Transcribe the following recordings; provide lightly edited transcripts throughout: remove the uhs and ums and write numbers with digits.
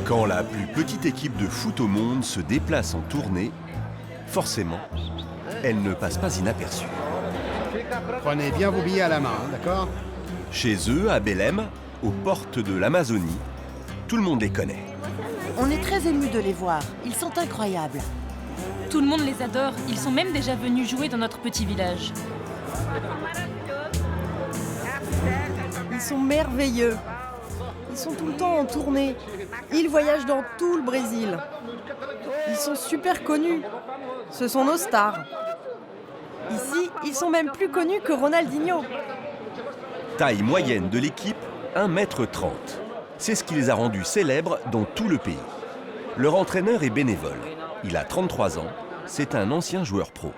Quand la plus petite équipe de foot au monde se déplace en tournée, forcément, elle ne passe pas inaperçue. Prenez bien vos billets à la main, d'accord? Chez eux, à Belém, aux portes de l'Amazonie, tout le monde les connaît. On est très émus de les voir. Ils sont incroyables. Tout le monde les adore. Ils sont même déjà venus jouer dans notre petit village. Ils sont merveilleux. Ils sont tout le temps en tournée. Ils voyagent dans tout le Brésil. Ils sont super connus. Ce sont nos stars. Ici, ils sont même plus connus que Ronaldinho. Taille moyenne de l'équipe, 1,30 m. C'est ce qui les a rendus célèbres dans tout le pays. Leur entraîneur est bénévole. Il a 33 ans. C'est un ancien joueur pro.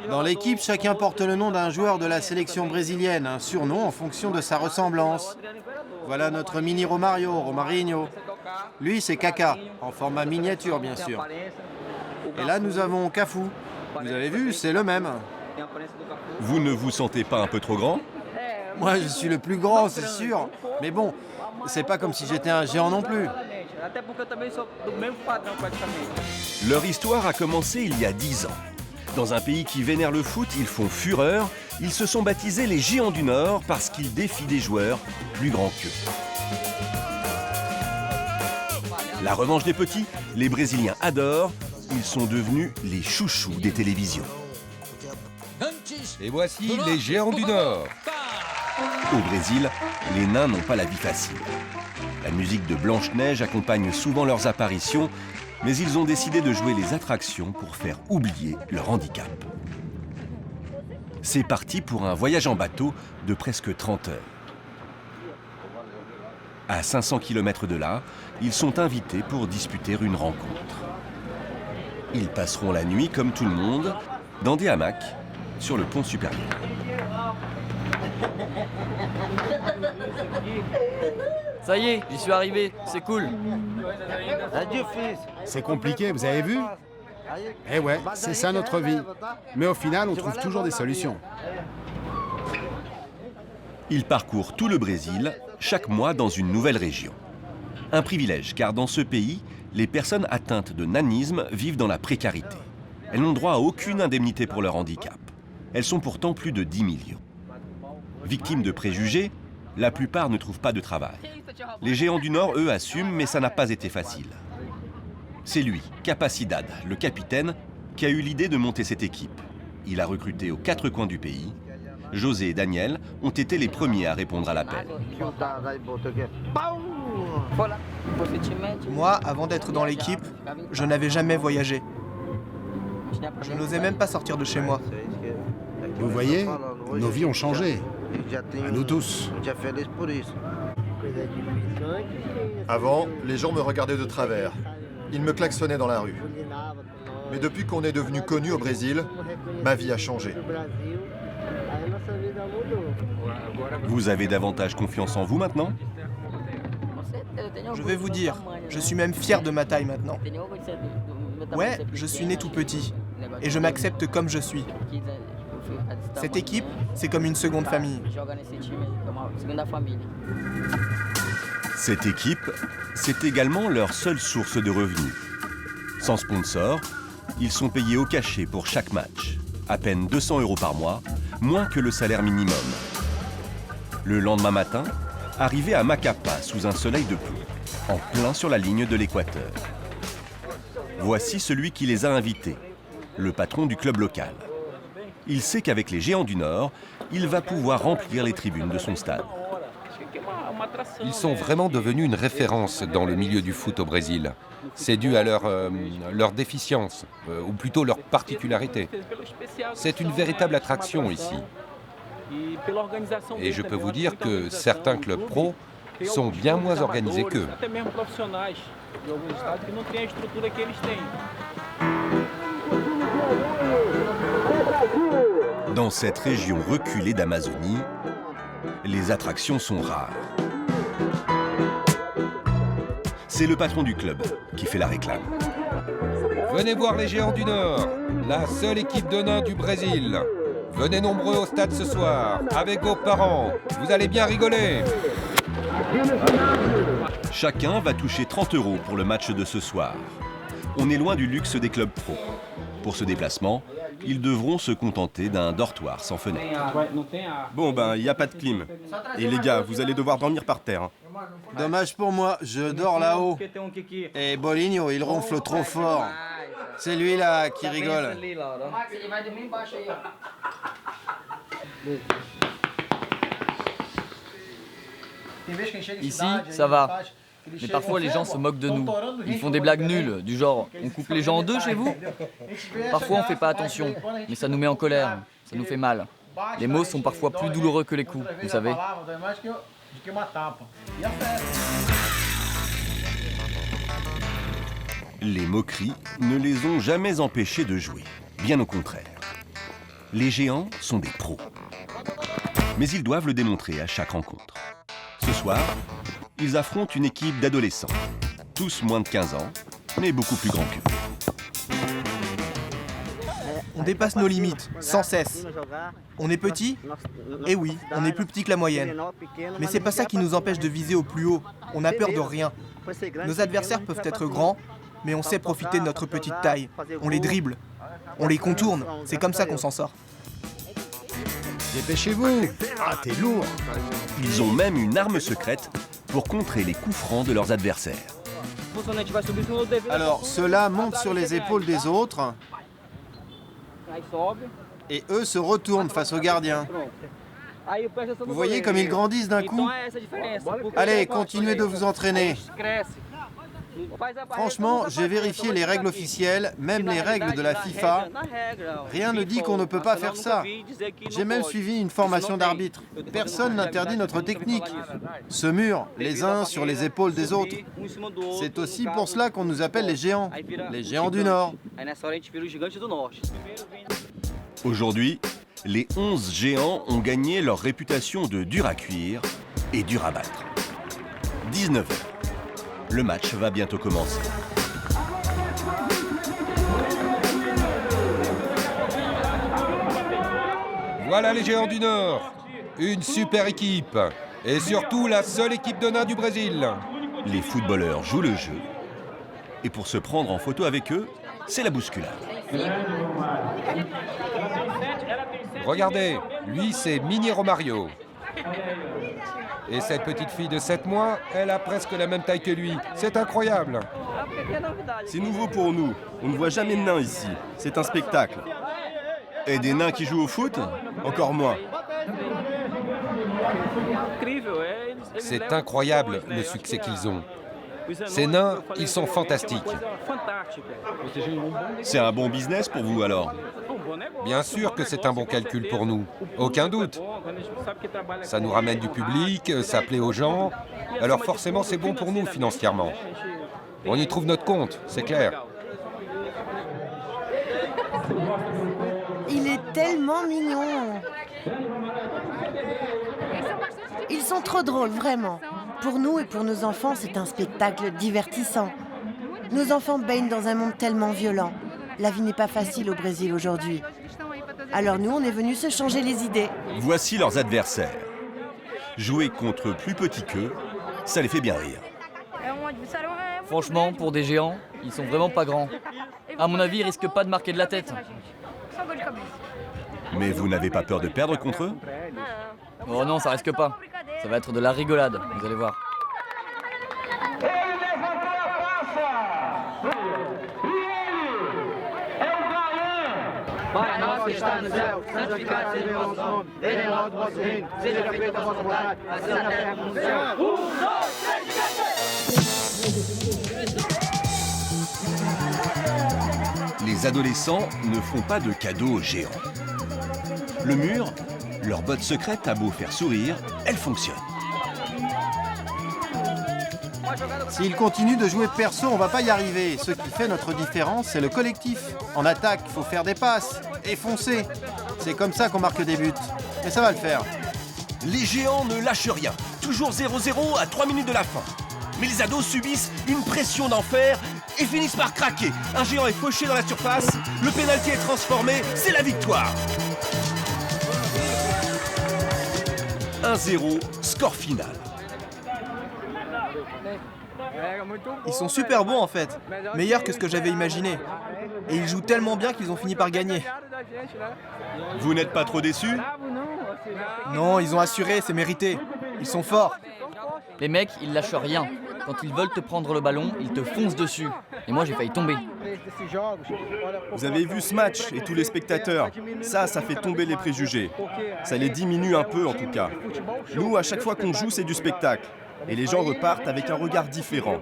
Dans l'équipe, chacun porte le nom d'un joueur de la sélection brésilienne, un surnom en fonction de sa ressemblance. Voilà notre mini Romarinho. Lui, c'est Kaka, en format miniature, bien sûr. Et là, nous avons Cafu. Vous avez vu, c'est le même. Vous ne vous sentez pas un peu trop grand ? Moi, je suis le plus grand, c'est sûr. Mais bon, c'est pas comme si j'étais un géant non plus. Leur histoire a commencé il y a 10 ans. Dans un pays qui vénère le foot, ils font fureur. Ils se sont baptisés les Géants du Nord parce qu'ils défient des joueurs plus grands qu'eux. La revanche des petits, les Brésiliens adorent. Ils sont devenus les chouchous des télévisions. Et voici les Géants du Nord. Au Brésil, les nains n'ont pas la vie facile. La musique de Blanche-Neige accompagne souvent leurs apparitions, mais ils ont décidé de jouer les attractions pour faire oublier leur handicap. C'est parti pour un voyage en bateau de presque 30 heures. À 500 km de là, ils sont invités pour disputer une rencontre. Ils passeront la nuit, comme tout le monde, dans des hamacs sur le pont supérieur. Ça y est, j'y suis arrivé, c'est cool. C'est compliqué, vous avez vu? Eh ouais, c'est ça notre vie. Mais au final, on trouve toujours des solutions. Ils parcourent tout le Brésil, chaque mois dans une nouvelle région. Un privilège, car dans ce pays, les personnes atteintes de nanisme vivent dans la précarité. Elles n'ont droit à aucune indemnité pour leur handicap. Elles sont pourtant plus de 10 millions. Victimes de préjugés, la plupart ne trouvent pas de travail. Les Géants du Nord, eux, assument, mais ça n'a pas été facile. C'est lui, Capacidad, le capitaine, qui a eu l'idée de monter cette équipe. Il a recruté aux 4 coins du pays. José et Daniel ont été les premiers à répondre à l'appel. Moi, avant d'être dans l'équipe, je n'avais jamais voyagé. Je n'osais même pas sortir de chez moi. Vous voyez, nos vies ont changé. À nous tous. Avant, les gens me regardaient de travers. Ils me klaxonnaient dans la rue. Mais depuis qu'on est devenu connu au Brésil, ma vie a changé. Vous avez davantage confiance en vous maintenant ? Je vais vous dire, je suis même fier de ma taille maintenant. Ouais, je suis né tout petit. Et je m'accepte comme je suis. Cette équipe, c'est comme une seconde famille. Cette équipe, c'est également leur seule source de revenus. Sans sponsor, ils sont payés au cachet pour chaque match. À peine 200 € par mois, moins que le salaire minimum. Le lendemain matin, arrivés à Macapá sous un soleil de plomb, en plein sur la ligne de l'équateur. Voici celui qui les a invités, le patron du club local. Il sait qu'avec les Géants du Nord, il va pouvoir remplir les tribunes de son stade. Ils sont vraiment devenus une référence dans le milieu du foot au Brésil. C'est dû à leur déficience, ou plutôt leur particularité. C'est une véritable attraction ici. Et je peux vous dire que certains clubs pro sont bien moins organisés qu'eux. Dans cette région reculée d'Amazonie, les attractions sont rares. C'est le patron du club qui fait la réclame. Venez voir les Géants du Nord, la seule équipe de nains du Brésil. Venez nombreux au stade ce soir, avec vos parents. Vous allez bien rigoler. Chacun va toucher 30 € pour le match de ce soir. On est loin du luxe des clubs pro. Pour ce déplacement, ils devront se contenter d'un dortoir sans fenêtre. Bon ben, il n'y a pas de clim. Et les gars, vous allez devoir dormir par terre. Hein. Dommage pour moi, je dors là-haut. Et Bolinho, il ronfle trop fort. C'est lui là qui rigole. Ici, ça va. Mais parfois, les gens se moquent de nous. Ils font des blagues nulles, du genre « On coupe les gens en deux chez vous ?» Parfois, on fait pas attention, mais ça nous met en colère. Ça nous fait mal. Les mots sont parfois plus douloureux que les coups, vous savez. Les moqueries ne les ont jamais empêchés de jouer. Bien au contraire. Les géants sont des pros. Mais ils doivent le démontrer à chaque rencontre. Ce soir, ils affrontent une équipe d'adolescents. Tous moins de 15 ans, mais beaucoup plus grands qu'eux. On dépasse nos limites, sans cesse. On est petit ? Eh oui, on est plus petit que la moyenne. Mais c'est pas ça qui nous empêche de viser au plus haut. On a peur de rien. Nos adversaires peuvent être grands, mais on sait profiter de notre petite taille. On les dribble. On les contourne. C'est comme ça qu'on s'en sort. Dépêchez-vous! Ah, t'es lourd! Ils ont même une arme secrète pour contrer les coups francs de leurs adversaires. Alors, ceux-là montent sur les épaules des autres et eux se retournent face aux gardiens. Vous voyez comme ils grandissent d'un coup? Allez, continuez de vous entraîner. Franchement, j'ai vérifié les règles officielles, même les règles de la FIFA. Rien ne dit qu'on ne peut pas faire ça. J'ai même suivi une formation d'arbitre. Personne n'interdit notre technique. Ce mur, les uns sur les épaules des autres. C'est aussi pour cela qu'on nous appelle les géants du Nord. Aujourd'hui, les 11 géants ont gagné leur réputation de dur à cuire et dur à battre. 19h. Le match va bientôt commencer. Voilà les géants du Nord. Une super équipe. Et surtout la seule équipe de nains du Brésil. Les footballeurs jouent le jeu. Et pour se prendre en photo avec eux, c'est la bousculade. Regardez, lui c'est Mini Romario. Et cette petite fille de 7 mois, elle a presque la même taille que lui. C'est incroyable. C'est nouveau pour nous. On ne voit jamais de nains ici. C'est un spectacle. Et des nains qui jouent au foot? Encore moins. C'est incroyable le succès qu'ils ont. Ces nains, ils sont fantastiques. C'est un bon business pour vous alors? Bien sûr que c'est un bon calcul pour nous, aucun doute. Ça nous ramène du public, ça plaît aux gens, alors forcément c'est bon pour nous financièrement. On y trouve notre compte, c'est clair. Il est tellement mignon. Ils sont trop drôles, vraiment. Pour nous et pour nos enfants, c'est un spectacle divertissant. Nos enfants baignent dans un monde tellement violent. La vie n'est pas facile au Brésil aujourd'hui. Alors nous, on est venus se changer les idées. Voici leurs adversaires. Jouer contre plus petits qu'eux, ça les fait bien rire. Franchement, pour des géants, ils sont vraiment pas grands. À mon avis, ils risquent pas de marquer de la tête. Mais vous n'avez pas peur de perdre contre eux? Oh non, ça risque pas. Ça va être de la rigolade, vous allez voir. Les adolescents ne font pas de cadeaux aux géants. Le mur, leur botte secrète a beau faire sourire, elle fonctionne. S'ils continuent de jouer perso, on va pas y arriver. Ce qui fait notre différence, c'est le collectif. En attaque, il faut faire des passes et foncer. C'est comme ça qu'on marque des buts. Mais ça va le faire. Les géants ne lâchent rien. Toujours 0-0 à 3 minutes de la fin. Mais les ados subissent une pression d'enfer et finissent par craquer. Un géant est fauché dans la surface, le pénalty est transformé, c'est la victoire. 1-0, score final. Ils sont super bons en fait, meilleurs que ce que j'avais imaginé. Et ils jouent tellement bien qu'ils ont fini par gagner. Vous n'êtes pas trop déçus? Non, ils ont assuré, c'est mérité. Ils sont forts. Les mecs, ils lâchent rien. Quand ils veulent te prendre le ballon, ils te foncent dessus. Et moi, j'ai failli tomber. Vous avez vu ce match et tous les spectateurs. Ça fait tomber les préjugés. Ça les diminue un peu en tout cas. Nous, à chaque fois qu'on joue, c'est du spectacle. Et les gens repartent avec un regard différent.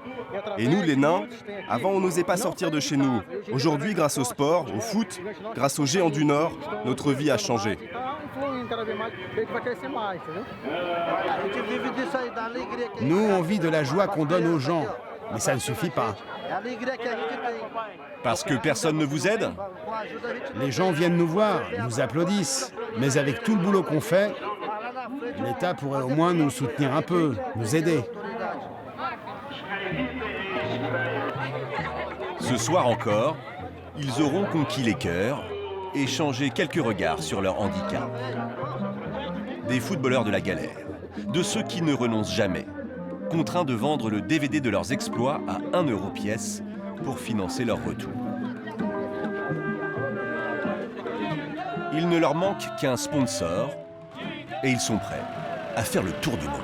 Et nous, les nains, avant, on n'osait pas sortir de chez nous. Aujourd'hui, grâce au sport, au foot, grâce aux géants du Nord, notre vie a changé. Nous, on vit de la joie qu'on donne aux gens, mais ça ne suffit pas. Parce que personne ne vous aide? Les gens viennent nous voir, nous applaudissent, mais avec tout le boulot qu'on fait, l'État pourrait au moins nous soutenir un peu, nous aider. Ce soir encore, ils auront conquis les cœurs et changé quelques regards sur leur handicap. Des footballeurs de la galère, de ceux qui ne renoncent jamais, contraints de vendre le DVD de leurs exploits à 1 € pièce pour financer leur retour. Il ne leur manque qu'un sponsor et ils sont prêts à faire le tour du monde.